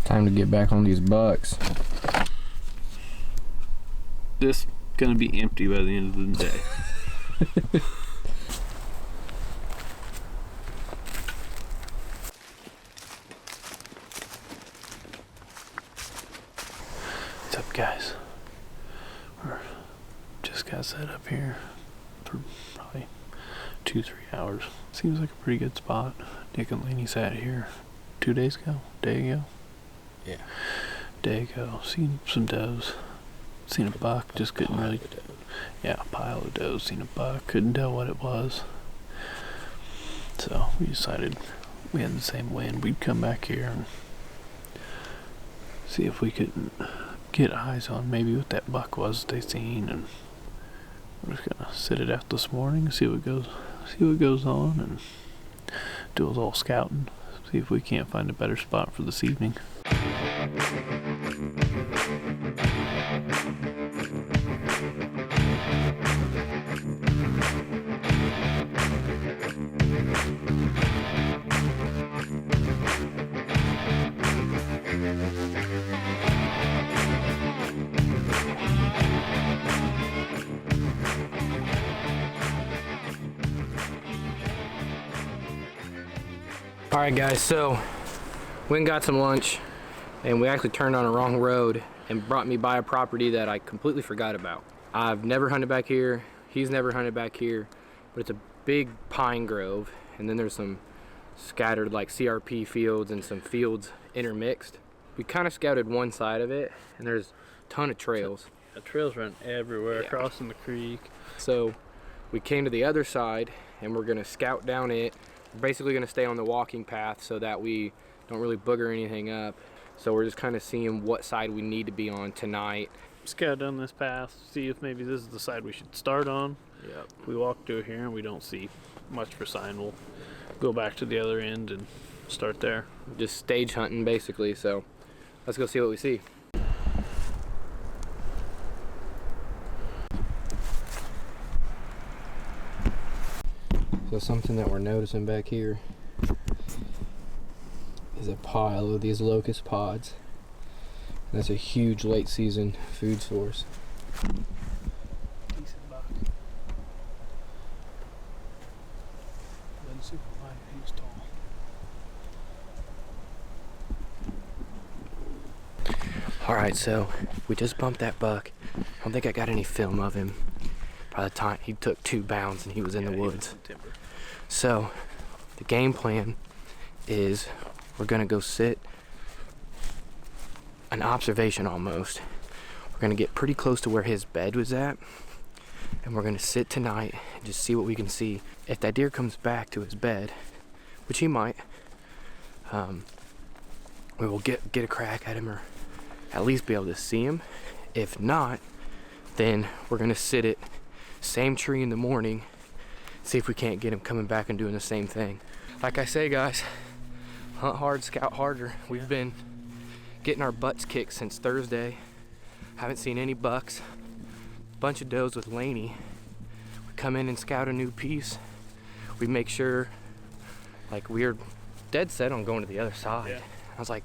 Time to get back on these bucks. This gonna be empty by the end of the day. What's up, guys? We're just got set up here for probably 2-3 hours. Seems like a pretty good spot. Nick and Lainey sat here 2 days ago, day ago. Seen some does. Seen a buck, just couldn't really. Yeah, a pile of does. Seen a buck, couldn't tell what it was. So we decided we had the same wind. We'd come back here and see if we could get eyes on maybe what that buck was they seen, and we're just gonna sit it out this morning and see what goes on, and do a little scouting. See if we can't find a better spot for this evening. Alright guys, so went and got some lunch, and we actually turned on a wrong road and brought me by a property that I completely forgot about. I've never hunted back here, he's never hunted back here, but it's a big pine grove, and then there's some scattered like CRP fields and some fields intermixed. We kind of scouted one side of it, and there's a ton of trails. The trails run everywhere, crossing the creek. So we came to the other side, and we're gonna scout down it. We're basically gonna stay on the walking path so that we don't really booger anything up. So we're just kind of seeing what side we need to be on tonight. Scout down this path, see if maybe this is the side we should start on. Yep. If we walk through here and we don't see much for sign, we'll go back to the other end and start there. Just stage hunting basically, so let's go see what we see. So something that we're noticing back here is a pile of these locust pods. That's a huge late season food source. Decent buck. Wasn't super fine, he was tall. Alright, so we just bumped that buck. I don't think I got any film of him. By the time he took 2 bounds and he was in the woods. So the game plan is we're gonna go sit an observation almost. We're gonna get pretty close to where his bed was at, and we're gonna sit tonight and just see what we can see. If that deer comes back to his bed, which he might, we will get a crack at him, or at least be able to see him. If not, then we're gonna sit it same tree in the morning, see if we can't get him coming back and doing the same thing. Like I say, guys, hunt hard, scout harder. We've been getting our butts kicked since Thursday. Haven't seen any bucks. Bunch of does with Lainey. We come in and scout a new piece. We make sure, like, we're dead set on going to the other side. Yeah. I was like,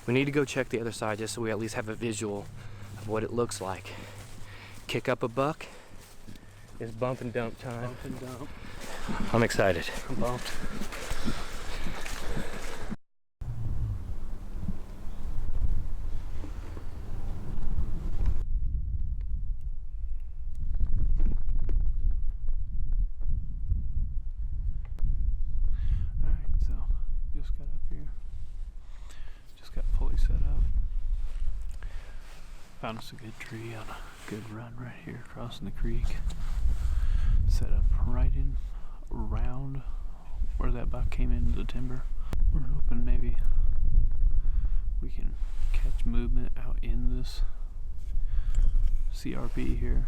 we need to go check the other side just so we at least have a visual of what it looks like. Kick up a buck, It's bump and dump time. Bump and dump. I'm excited. I'm bumped. Alright, so just got up here. Just got fully set up. Found us a good tree on a good run right here crossing the creek. Set up right in around where that buck came into the timber. We're hoping maybe we can catch movement out in this CRP here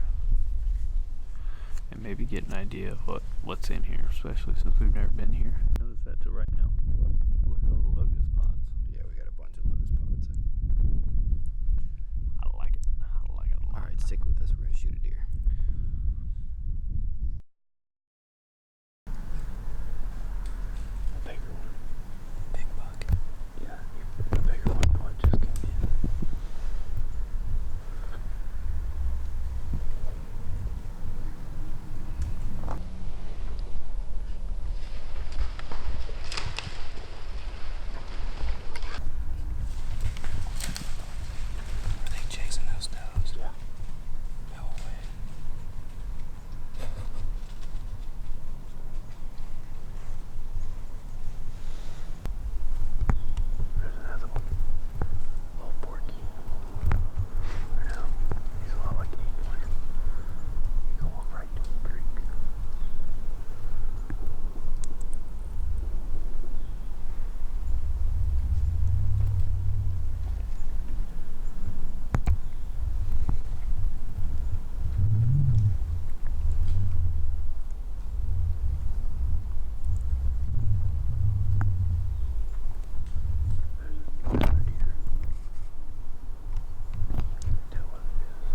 and maybe get an idea of what's in here, especially since we've never been here. Notice that till right now. Look at all the locust pods. Yeah, we got a bunch of locust pods. I like it. I like it a lot. Alright, stick with us. We're gonna shoot a deer. A bigger one. Big buck. Yeah, a bigger one just came in. Are they chasing those does? Yeah. No way. There's another one. Little porky. I know. He's a lot like an eagle. He can walk right to the creek. There's another deer. Tell what it is.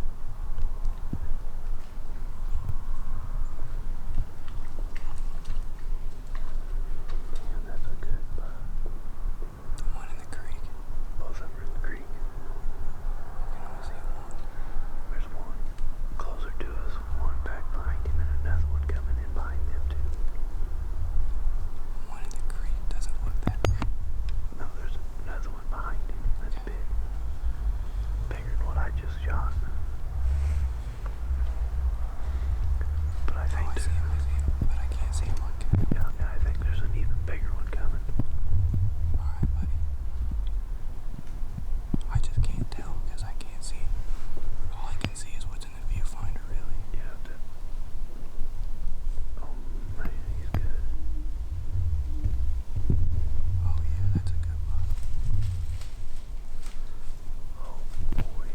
Man, that's a good buck. The one in the creek. Both of them are in the creek. I can only see one. There's one closer to us, one back behind him, and another one coming in behind them too. The one in the creek doesn't look that big. No, there's another one behind him. That's big. Bigger than what I just shot. But I think I see him, but I can't see him on camera. yeah, I think there's an even bigger one coming. Alright, buddy. I just can't tell because I can't see. All I can see is what's in the viewfinder, really. Yeah, oh man, he's good. Oh, yeah, that's a good one. Oh boy.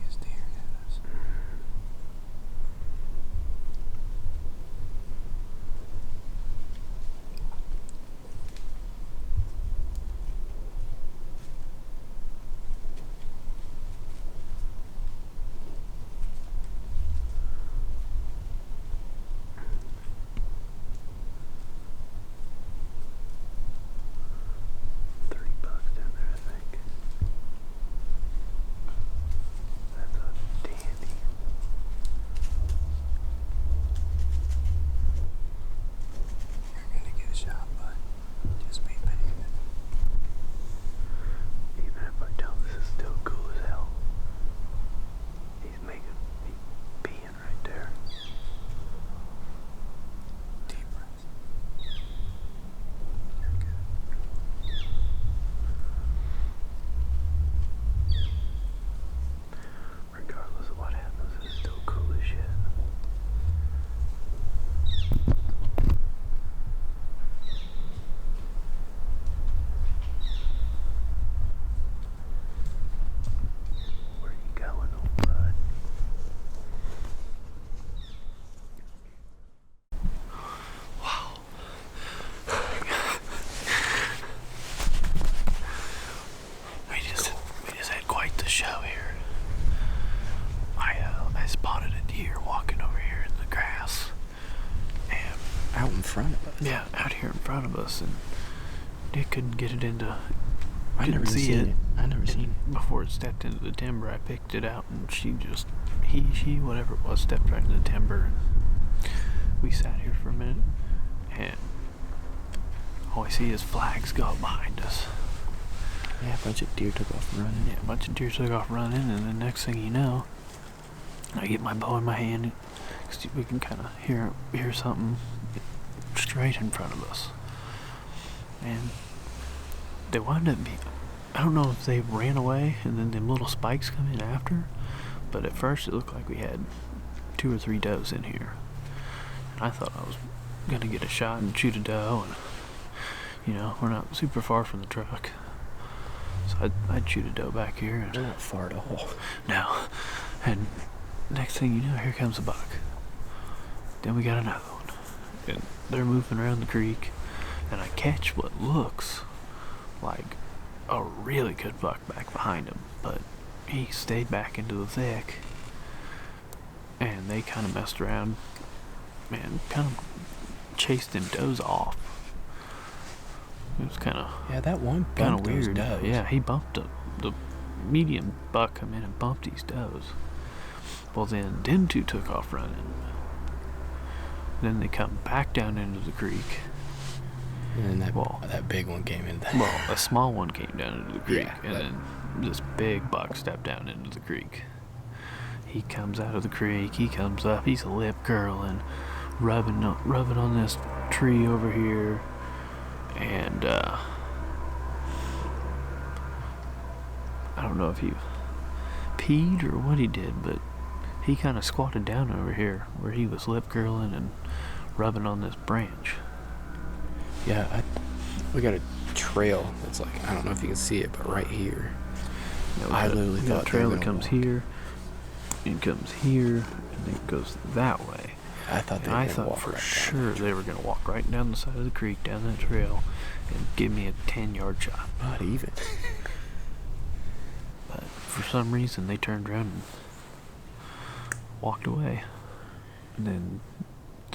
He's staring at us. $30 down there, I think. That's a dandy. You're gonna get a shot, bud. Just be patient. Even if I tell him this is still cool as hell, he's peeing right there. Deep breath. You're good. Regardless of what happens, it's still cool as shit. Where you going, old bud? We just had quite the show here. I spotted a deer walking over here in the grass, and Out in front of us. yeah, out here in front of us, and Dick couldn't get it into. I never couldn't see seen it. I never seen it. before it stepped into the timber, I picked it out, and she, whatever it was, stepped right into the timber. We sat here for a minute, and all I see is flags go up behind us. Yeah, a bunch of deer took off running. Yeah, a bunch of deer took off running, and the next thing you know, I get my bow in my hand, because we can kind of hear something straight in front of us. And they wound up being, I don't know if they ran away and then them little spikes come in after, but at first it looked like we had 2 or 3 does in here. And I thought I was going to get a shot and shoot a doe, and, you know, we're not super far from the truck. So I'd shoot a doe back here. And they're not far at all. No. And next thing you know, here comes a buck. Then we got another one. And they're moving around the creek, and I catch what looks like a really good buck back behind him, but he stayed back into the thick, and they kind of messed around and kind of chased them does off. It was kind of, yeah, that one kind of bumped weird. those does. Yeah, he bumped the medium buck come in and bumped these does. Well, then them 2 took off running. Then they come back down into the creek. And that big one came in. Well, a small one came down into the creek, Yeah, and then this big buck stepped down into the creek. He comes out of the creek, he comes up, he's a lip curling, rubbing on this tree over here, and I don't know if he peed or what he did, but he kind of squatted down over here where he was lip curling and rubbing on this branch. Yeah, we got a trail that's like, I don't know if you can see it, but right here. Yeah, I literally thought a trail that comes here and comes here and then goes that way. I thought for sure they were going to walk right down the side of the creek, down that trail, and give me a 10-yard shot. Not even. But for some reason they turned around and walked away. And then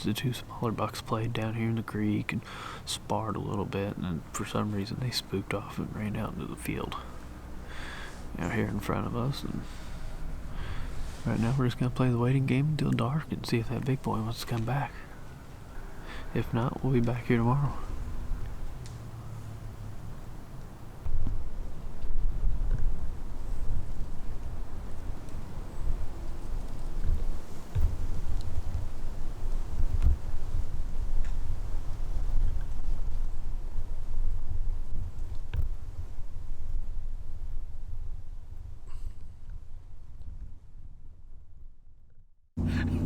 the 2 smaller bucks played down here in the creek and sparred a little bit, and then for some reason they spooked off and ran out into the field out here in front of us. And right now we're just going to play the waiting game until dark and see if that big boy wants to come back. If not, we'll be back here tomorrow.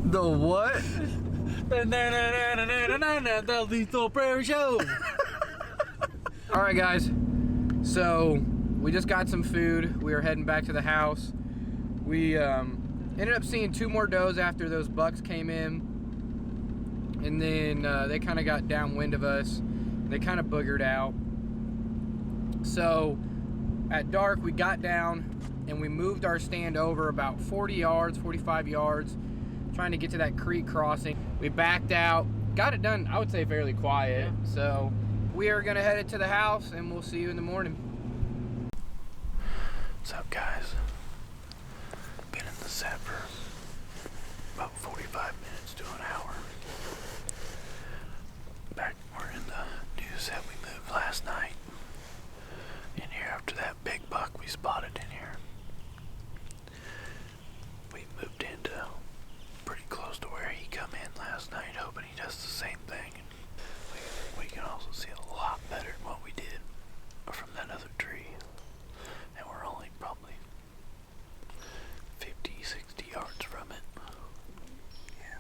The what? The Lethal Prairie Show. All right, guys. So we just got some food. We are heading back to the house. We ended up seeing 2 more does after those bucks came in, and then they kind of got downwind of us. They kind of boogered out. So at dark, we got down and we moved our stand over about 40 yards, 45 yards, trying to get to that creek crossing. We backed out, got it done, I would say fairly quiet. Yeah. So we are gonna head it to the house and we'll see you in the morning. What's up, guys? Been in the set for about 45 minutes to an hour. We're in the new set we moved last night. In here after that big buck we spotted in here. We moved into pretty close to where he come in last night, hoping he does the same thing. And we can also see a lot better than what we did from that other tree. And we're only probably 50, 60 yards from it. Yeah.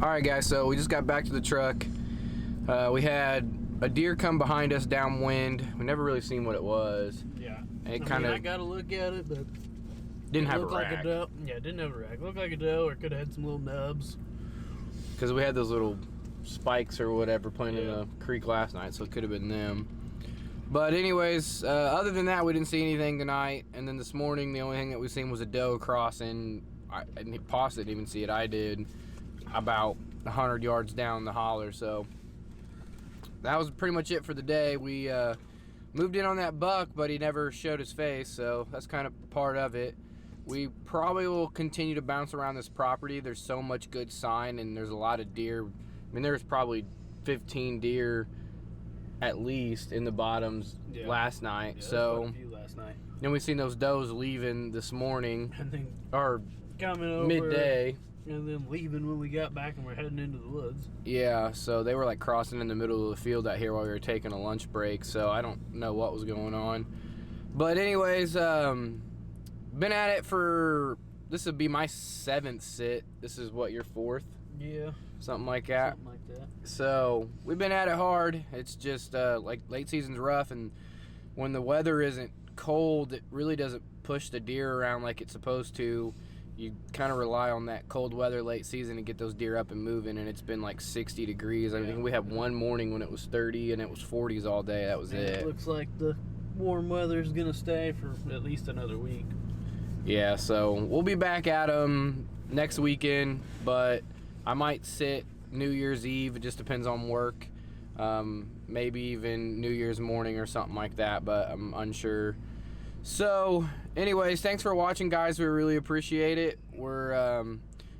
All right, guys, so we just got back to the truck. We had a deer come behind us downwind. We never really seen what it was. Yeah. It kind of. I got to look at it, but Didn't have a like rack. doe. Yeah, it didn't have a rack. Looked like a doe, or could have had some little nubs. Because we had those little spikes or whatever playing in the creek last night, so it could have been them. But anyways, other than that, we didn't see anything tonight. And then this morning, the only thing that we seen was a doe crossing. And Posse didn't even see it. I did, about 100 yards down the holler. So that was pretty much it for the day. We moved in on that buck, but he never showed his face, so that's kind of part of it. We probably will continue to bounce around this property. There's so much good sign, and there's a lot of deer. I mean, there's probably 15 deer at least in the bottoms last night. Yeah, so quite a few last night. then we seen those does leaving this morning, And then or coming over midday. and then leaving when we got back and we're heading into the woods. Yeah, so they were like crossing in the middle of the field out here while we were taking a lunch break. So I don't know what was going on. But anyways, been at it for, this would be my 7th sit. This is what, your 4th? Yeah. Something like that. Something like that. So we've been at it hard. It's just like late season's rough, and when the weather isn't cold, it really doesn't push the deer around like it's supposed to. You kind of rely on that cold weather late season to get those deer up and moving, and it's been like 60 degrees. I think we had one morning when it was 30 and it was 40s all day. That was it. It looks like the warm weather is going to stay for at least another week. Yeah, so we'll be back at them next weekend, but I might sit New Year's Eve. It just depends on work. Maybe even New Year's morning or something like that, but I'm unsure. So anyways, thanks for watching, guys. We really appreciate it. We're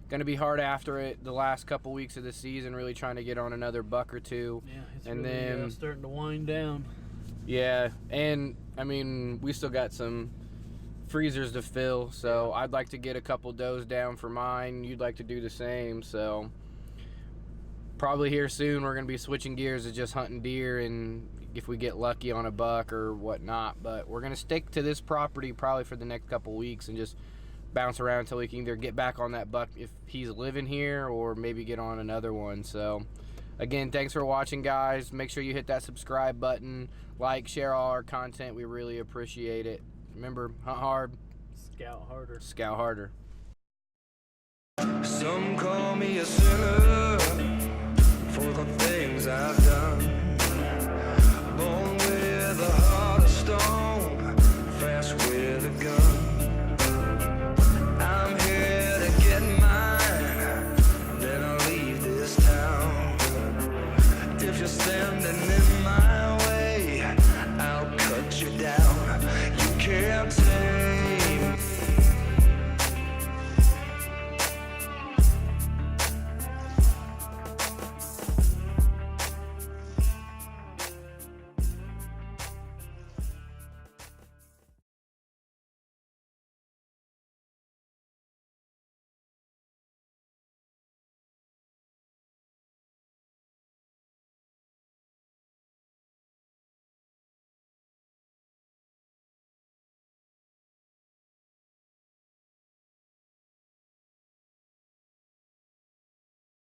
gonna be hard after it the last couple weeks of the season, really trying to get on another buck or two. Yeah, it's and really, then starting to wind down. Yeah, and I mean, we still got some freezers to fill, so I'd like to get a couple does down for mine. You'd like to do the same, so probably here soon we're gonna be switching gears to just hunting deer, and if we get lucky on a buck or whatnot. But we're gonna stick to this property probably for the next couple weeks and just bounce around until we can either get back on that buck if he's living here, or maybe get on another one. So again, thanks for watching, guys. Make sure you hit that subscribe button, like, share all our content. We really appreciate it. Remember, hunt hard, Scout harder. scout harder. Some call me a sinner for the things I've done. Born with a heart of stone, fast with a gun. I'm here to get mine, then I'll leave this town. If you're standing in my